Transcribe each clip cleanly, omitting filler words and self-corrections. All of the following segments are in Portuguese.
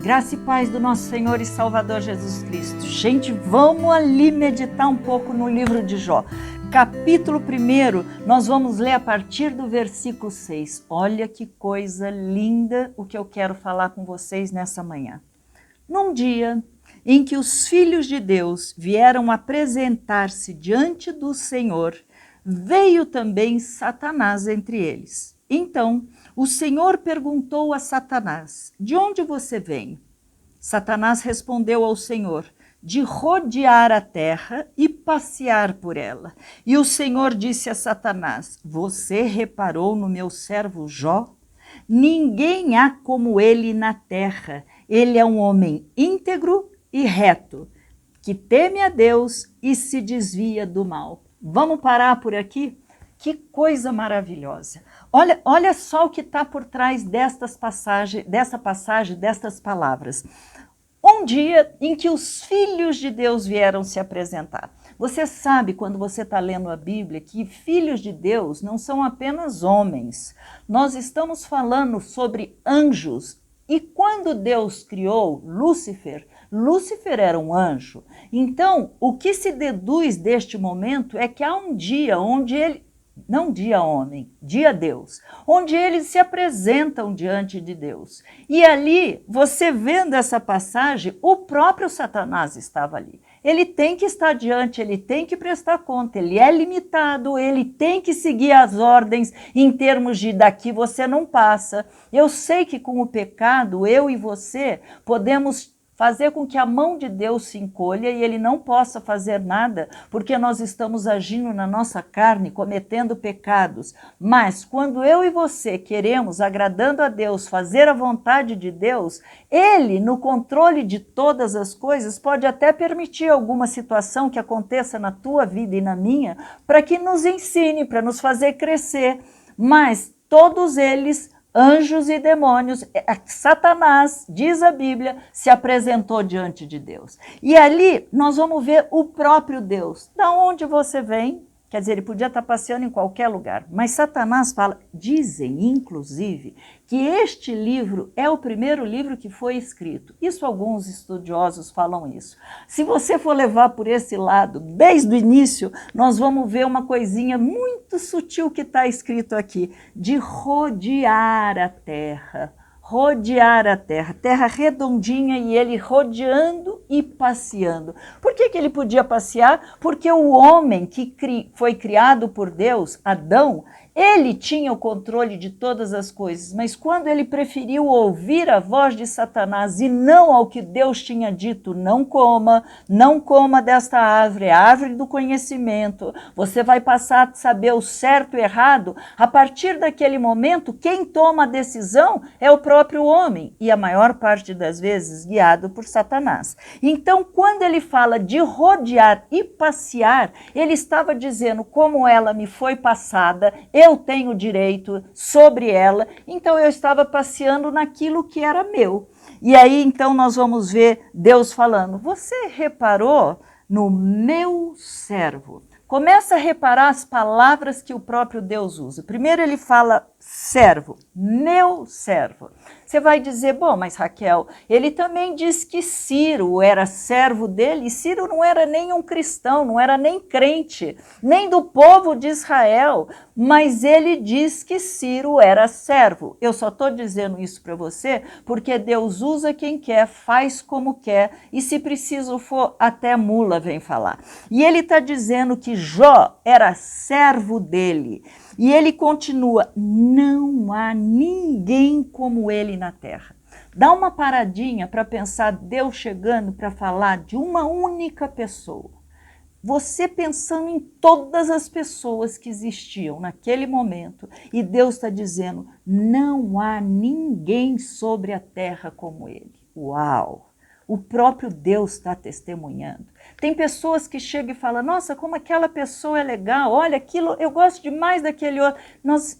Graça e paz do nosso Senhor e Salvador Jesus Cristo. Gente, vamos ali meditar um pouco no livro de Jó. Capítulo 1, nós vamos ler a partir do versículo 6. Olha que coisa linda o que eu quero falar com vocês nessa manhã. Num dia em que os filhos de Deus vieram apresentar-se diante do Senhor, veio também Satanás entre eles. Então, o Senhor perguntou a Satanás: de onde você vem? Satanás respondeu ao Senhor: de rodear a terra e passear por ela. E o Senhor disse a Satanás: você reparou no meu servo Jó? Ninguém há como ele na terra. Ele é um homem íntegro e reto, que teme a Deus e se desvia do mal. Vamos parar por aqui? Que coisa maravilhosa! Olha só o que está por trás dessa passagem, destas palavras. Um dia em que os filhos de Deus vieram se apresentar. Você sabe, quando você está lendo a Bíblia, que filhos de Deus não são apenas homens. Nós estamos falando sobre anjos. E quando Deus criou Lúcifer, Lúcifer era um anjo. Então, o que se deduz deste momento é que há um dia onde ele, não dia homem, dia Deus, onde eles se apresentam diante de Deus. E ali, você vendo essa passagem, o próprio Satanás estava ali. Ele tem que estar diante, ele tem que prestar conta, ele é limitado, ele tem que seguir as ordens em termos de daqui você não passa. Eu sei que com o pecado, eu e você podemos fazer com que a mão de Deus se encolha e ele não possa fazer nada, porque nós estamos agindo na nossa carne, cometendo pecados. Mas quando eu e você queremos, agradando a Deus, fazer a vontade de Deus, ele, no controle de todas as coisas, pode até permitir alguma situação que aconteça na tua vida e na minha, para que nos ensine, para nos fazer crescer. Mas todos eles, anjos e demônios, Satanás, diz a Bíblia, se apresentou diante de Deus. E ali nós vamos ver o próprio Deus. Da onde você vem? Quer dizer, ele podia estar passeando em qualquer lugar. Mas Satanás fala, dizem inclusive, que este livro é o primeiro livro que foi escrito. Isso alguns estudiosos falam isso. Se você for levar por esse lado, desde o início, nós vamos ver uma coisinha muito sutil que está escrito aqui, de rodear a terra. Rodear a terra, terra redondinha e ele rodeando e passeando. Por que ele podia passear? Porque o homem que foi criado por Deus, Adão, ele tinha o controle de todas as coisas, mas quando ele preferiu ouvir a voz de Satanás e não ao que Deus tinha dito, não coma desta árvore, a árvore do conhecimento, você vai passar a saber o certo e o errado, a partir daquele momento, quem toma a decisão é o próprio homem, e a maior parte das vezes guiado por Satanás. Então, quando ele fala de rodear e passear, ele estava dizendo, como ela me foi passada, eu tenho direito sobre ela, então eu estava passeando naquilo que era meu. E aí, então, nós vamos ver Deus falando, você reparou no meu servo? Começa a reparar as palavras que o próprio Deus usa. Primeiro ele fala servo, meu servo. Você vai dizer, bom, mas Raquel, ele também diz que Ciro era servo dele, e Ciro não era nem um cristão, não era nem crente, nem do povo de Israel, mas ele diz que Ciro era servo. Eu só estou dizendo isso para você porque Deus usa quem quer, faz como quer, e se preciso for, até mula vem falar. E ele está dizendo que Jó era servo dele. E ele continua, não há ninguém como ele na terra. Dá uma paradinha para pensar Deus chegando para falar de uma única pessoa. Você pensando em todas as pessoas que existiam naquele momento. E Deus está dizendo, não há ninguém sobre a terra como ele. Uau! O próprio Deus está testemunhando. Tem pessoas que chegam e falam, nossa, como aquela pessoa é legal, olha, aquilo, eu gosto demais daquele outro.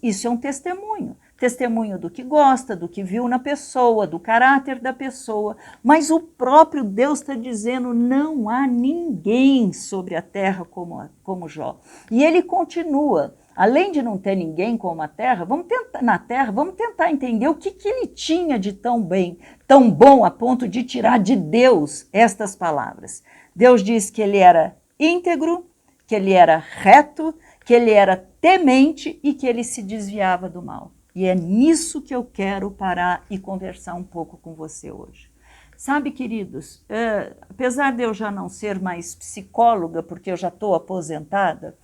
Isso é um testemunho. Testemunho do que gosta, do que viu na pessoa, do caráter da pessoa. Mas o próprio Deus está dizendo, não há ninguém sobre a terra como Jó. E ele continua, além de não ter ninguém como a terra, vamos tentar entender o que ele tinha de tão bem, tão bom a ponto de tirar de Deus estas palavras. Deus diz que ele era íntegro, que ele era reto, que ele era temente e que ele se desviava do mal. E é nisso que eu quero parar e conversar um pouco com você hoje. Sabe, queridos, apesar de eu já não ser mais psicóloga, porque eu já estou aposentada,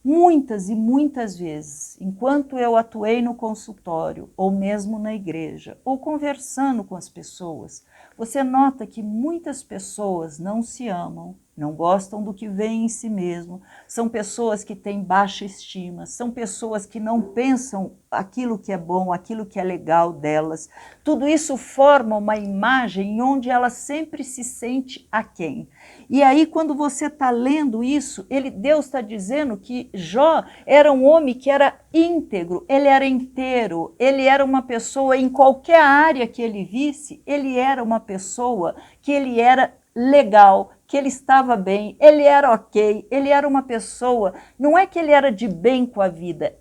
muitas e muitas vezes, enquanto eu atuei no consultório, ou mesmo na igreja, ou conversando com as pessoas, você nota que muitas pessoas não se amam, não gostam do que vem em si mesmo, são pessoas que têm baixa estima, são pessoas que não pensam aquilo que é bom, aquilo que é legal delas. Tudo isso forma uma imagem onde ela sempre se sente aquém. E aí, quando você está lendo isso, Deus está dizendo que Jó era um homem que era íntegro, ele era inteiro, ele era uma pessoa, em qualquer área que ele visse, ele era uma pessoa que ele era legal, que ele estava bem, ele era ok, ele era uma pessoa, não é que ele era de bem com a vida,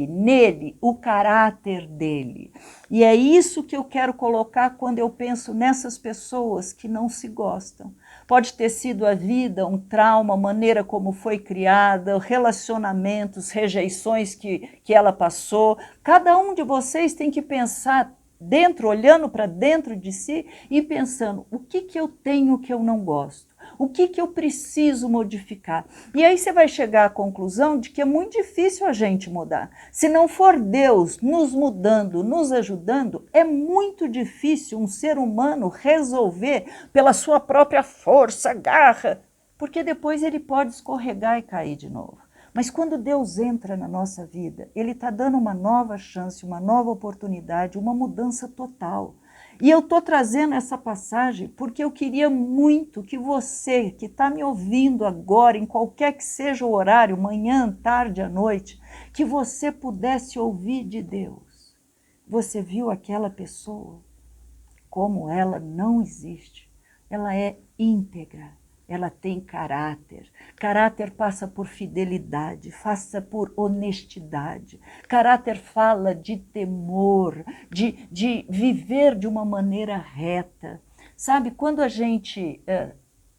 nele, o caráter dele. E é isso que eu quero colocar quando eu penso nessas pessoas que não se gostam. Pode ter sido a vida, um trauma, a maneira como foi criada, relacionamentos, rejeições que ela passou. Cada um de vocês tem que pensar dentro, olhando para dentro de si e pensando, o que eu tenho que eu não gosto? O que eu preciso modificar? E aí você vai chegar à conclusão de que é muito difícil a gente mudar. Se não for Deus nos mudando, nos ajudando, é muito difícil um ser humano resolver pela sua própria força, garra, porque depois ele pode escorregar e cair de novo. Mas quando Deus entra na nossa vida, Ele está dando uma nova chance, uma nova oportunidade, uma mudança total. E eu estou trazendo essa passagem porque eu queria muito que você, que está me ouvindo agora, em qualquer que seja o horário, manhã, tarde, à noite, que você pudesse ouvir de Deus. Você viu aquela pessoa? Como ela não existe. Ela é íntegra. Ela tem caráter. Caráter passa por fidelidade, passa por honestidade. Caráter fala de temor, de viver de uma maneira reta. Sabe, quando a gente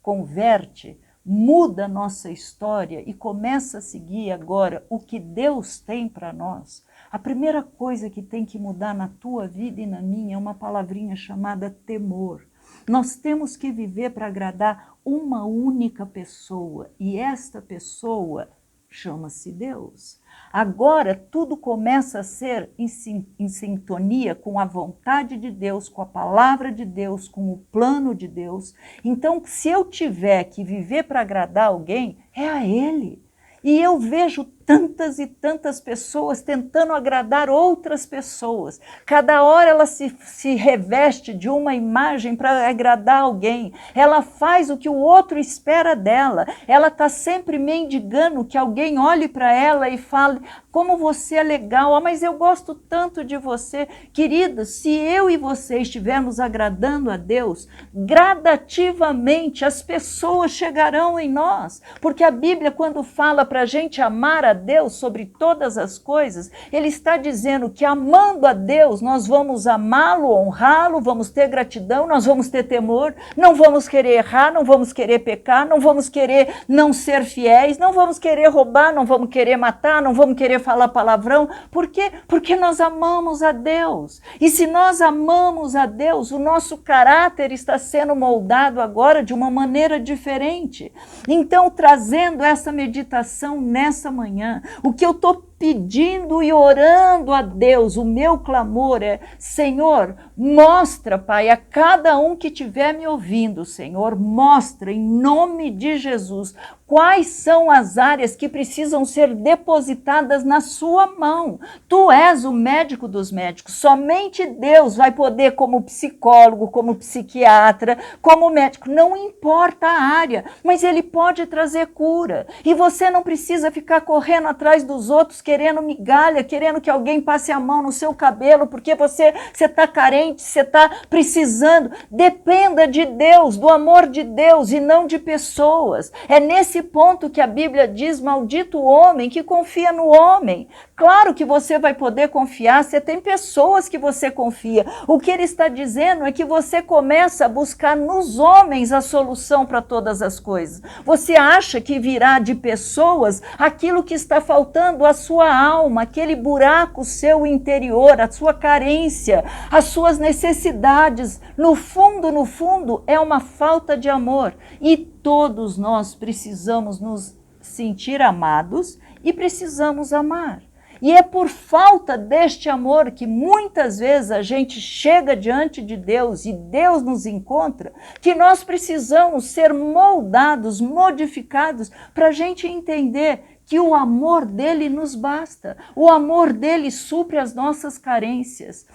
converte, muda a nossa história e começa a seguir agora o que Deus tem para nós, a primeira coisa que tem que mudar na tua vida e na minha é uma palavrinha chamada temor. Nós temos que viver para agradar uma única pessoa, e esta pessoa chama-se Deus. Agora tudo começa a ser em sintonia com a vontade de Deus, com a palavra de Deus, com o plano de Deus. Então, se eu tiver que viver para agradar alguém, é a Ele. E eu vejo tantas e tantas pessoas tentando agradar outras pessoas. Cada hora ela se reveste de uma imagem para agradar alguém. Ela faz o que o outro espera dela. Ela está sempre mendigando que alguém olhe para ela e fale, como você é legal, mas eu gosto tanto de você. Querida, se eu e você estivermos agradando a Deus, gradativamente as pessoas chegarão em nós. Porque a Bíblia, quando fala para a gente amar a Deus sobre todas as coisas, Ele está dizendo que amando a Deus, nós vamos amá-lo, honrá-lo, vamos ter gratidão, nós vamos ter temor, não vamos querer errar, não vamos querer pecar, não vamos querer não ser fiéis, não vamos querer roubar, não vamos querer matar, não vamos querer falar palavrão. Por quê? Porque nós amamos a Deus. E se nós amamos a Deus, o nosso caráter está sendo moldado agora de uma maneira diferente. Então, trazendo essa meditação nessa manhã, o que eu estou pedindo e orando a Deus, o meu clamor é, Senhor, mostra, Pai, a cada um que estiver me ouvindo, Senhor, mostra em nome de Jesus quais são as áreas que precisam ser depositadas na sua mão. Tu és o médico dos médicos, somente Deus vai poder, como psicólogo, como psiquiatra, como médico, não importa a área, mas Ele pode trazer cura. E você não precisa ficar correndo atrás dos outros querendo migalha, querendo que alguém passe a mão no seu cabelo, porque você está carente, você está precisando. Dependa de Deus, do amor de Deus e não de pessoas. É nesse ponto que a Bíblia diz, maldito o homem que confia no homem. Claro que você vai poder confiar, você tem pessoas que você confia. O que ele está dizendo é que você começa a buscar nos homens a solução para todas as coisas. Você acha que virá de pessoas aquilo que está faltando à sua alma, aquele buraco seu interior, a sua carência, as suas necessidades. No fundo, é uma falta de amor. E todos nós precisamos nos sentir amados e precisamos amar. E é por falta deste amor que muitas vezes a gente chega diante de Deus e Deus nos encontra, que nós precisamos ser moldados, modificados, para a gente entender que o amor dele nos basta, o amor dele supre as nossas carências.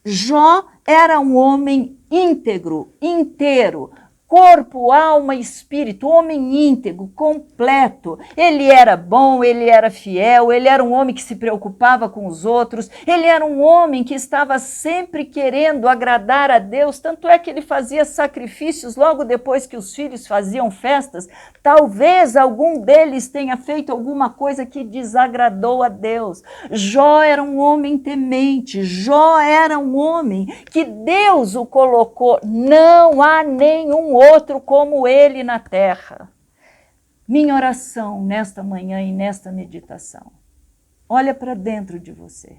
Jó era um homem íntegro, inteiro, corpo, alma e espírito, homem íntegro, completo. Ele era bom, ele era fiel, ele era um homem que se preocupava com os outros, ele era um homem que estava sempre querendo agradar a Deus, tanto é que ele fazia sacrifícios logo depois que os filhos faziam festas. Talvez algum deles tenha feito alguma coisa que desagradou a Deus. Jó era um homem temente, Jó era um homem que Deus o colocou. Não há nenhum outro como ele na terra. Minha oração nesta manhã e nesta meditação, olha para dentro de você,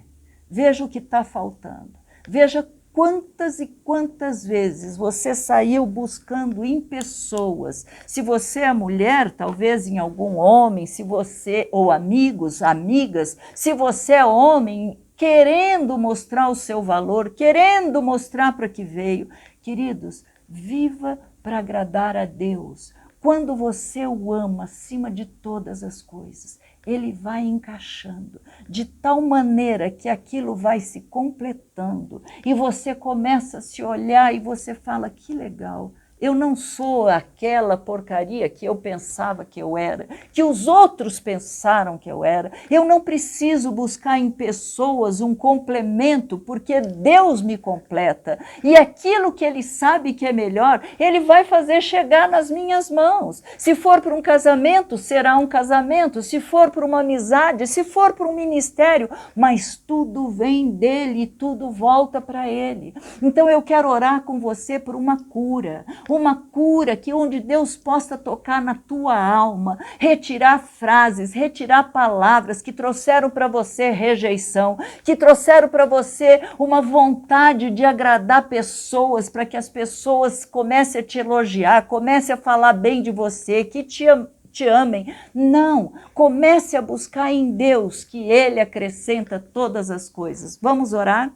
veja o que está faltando, veja quantas e quantas vezes você saiu buscando em pessoas. Se você é mulher, talvez em algum homem, se você, ou amigos, amigas, se você é homem, querendo mostrar o seu valor, querendo mostrar para que veio. Queridos, viva para agradar a Deus. Quando você o ama acima de todas as coisas, ele vai encaixando de tal maneira que aquilo vai se completando e você começa a se olhar e você fala, que legal. Eu não sou aquela porcaria que eu pensava que eu era, que os outros pensaram que eu era. Eu não preciso buscar em pessoas um complemento, porque Deus me completa. E aquilo que Ele sabe que é melhor, Ele vai fazer chegar nas minhas mãos. Se for para um casamento, será um casamento. Se for para uma amizade, se for para um ministério, mas tudo vem dEle e tudo volta para Ele. Então eu quero orar com você por uma cura que onde Deus possa tocar na tua alma, retirar frases, retirar palavras que trouxeram para você rejeição, que trouxeram para você uma vontade de agradar pessoas, para que as pessoas comecem a te elogiar, comecem a falar bem de você, que te amem. Não, comece a buscar em Deus, que Ele acrescenta todas as coisas. Vamos orar?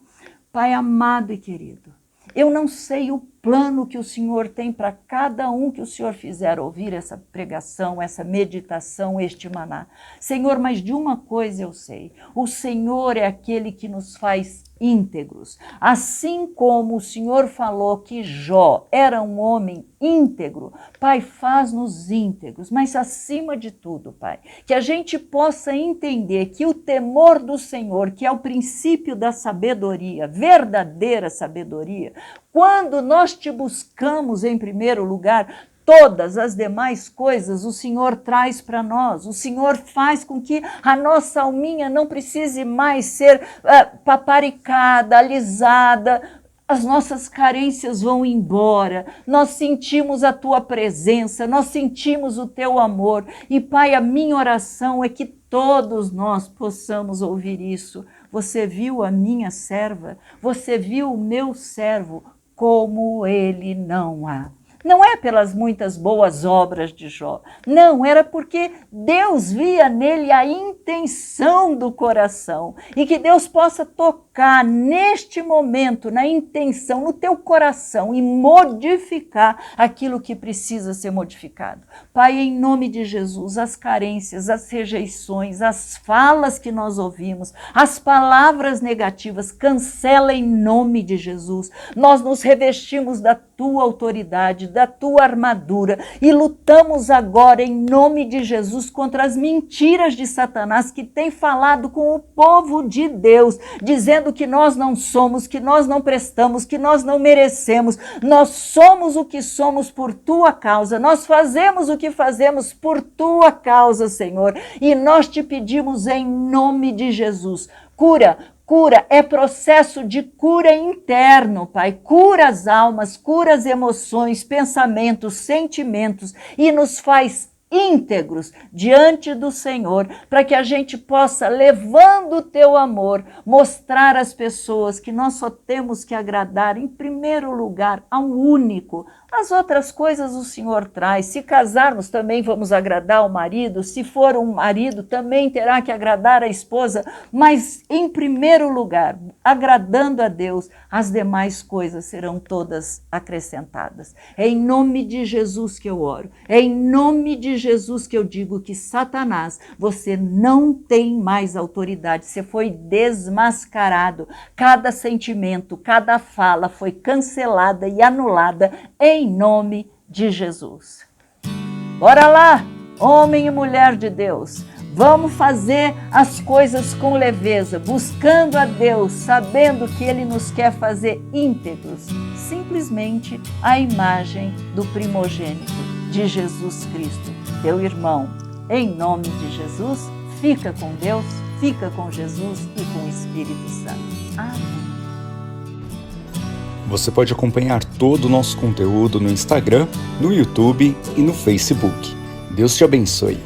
Pai amado e querido, eu não sei o plano que o Senhor tem para cada um que o Senhor fizer ouvir essa pregação, essa meditação, este maná. Senhor, mas de uma coisa eu sei, o Senhor é aquele que nos faz íntegros. Assim como o Senhor falou que Jó era um homem íntegro, Pai, faz-nos íntegros, mas acima de tudo, Pai, que a gente possa entender que o temor do Senhor, que é o princípio da sabedoria, verdadeira sabedoria, quando nós te buscamos em primeiro lugar, todas as demais coisas o Senhor traz para nós. O Senhor faz com que a nossa alminha não precise mais ser paparicada, alisada. As nossas carências vão embora, nós sentimos a tua presença, nós sentimos o teu amor. E Pai, a minha oração é que todos nós possamos ouvir isso. Você viu a minha serva? Você viu o meu servo? Como ele não há. Não é pelas muitas boas obras de Jó, não, era porque Deus via nele a intenção do coração e que Deus possa tocar tocar neste momento, na intenção, no teu coração e modificar aquilo que precisa ser modificado. Pai, em nome de Jesus, as carências, as rejeições, as falas que nós ouvimos, as palavras negativas, cancela em nome de Jesus. Nós nos revestimos da tua autoridade, da tua armadura e lutamos agora em nome de Jesus contra as mentiras de Satanás que tem falado com o povo de Deus, dizendo que nós não somos, que nós não prestamos, que nós não merecemos. Nós somos o que somos por tua causa, nós fazemos o que fazemos por tua causa, Senhor, e nós te pedimos em nome de Jesus, cura, é processo de cura interno, Pai. Cura as almas, cura as emoções, pensamentos, sentimentos e nos faz íntegros diante do Senhor, para que a gente possa, levando o teu amor, mostrar às pessoas que nós só temos que agradar, em primeiro lugar, ao único. As outras coisas o Senhor traz. Se casarmos, também vamos agradar o marido. Se for um marido, também terá que agradar a esposa. Mas, em primeiro lugar, agradando a Deus, as demais coisas serão todas acrescentadas. É em nome de Jesus que eu oro. É em nome de Jesus que eu digo que Satanás, você não tem mais autoridade. Você foi desmascarado. Cada sentimento, cada fala foi cancelada e anulada em nome de Jesus. Bora lá, homem e mulher de Deus. Vamos fazer as coisas com leveza, buscando a Deus, sabendo que Ele nos quer fazer íntegros, simplesmente a imagem do primogênito de Jesus Cristo, teu irmão. Em nome de Jesus, fica com Deus, fica com Jesus e com o Espírito Santo. Amém. Você pode acompanhar todo o nosso conteúdo no Instagram, no YouTube e no Facebook. Deus te abençoe.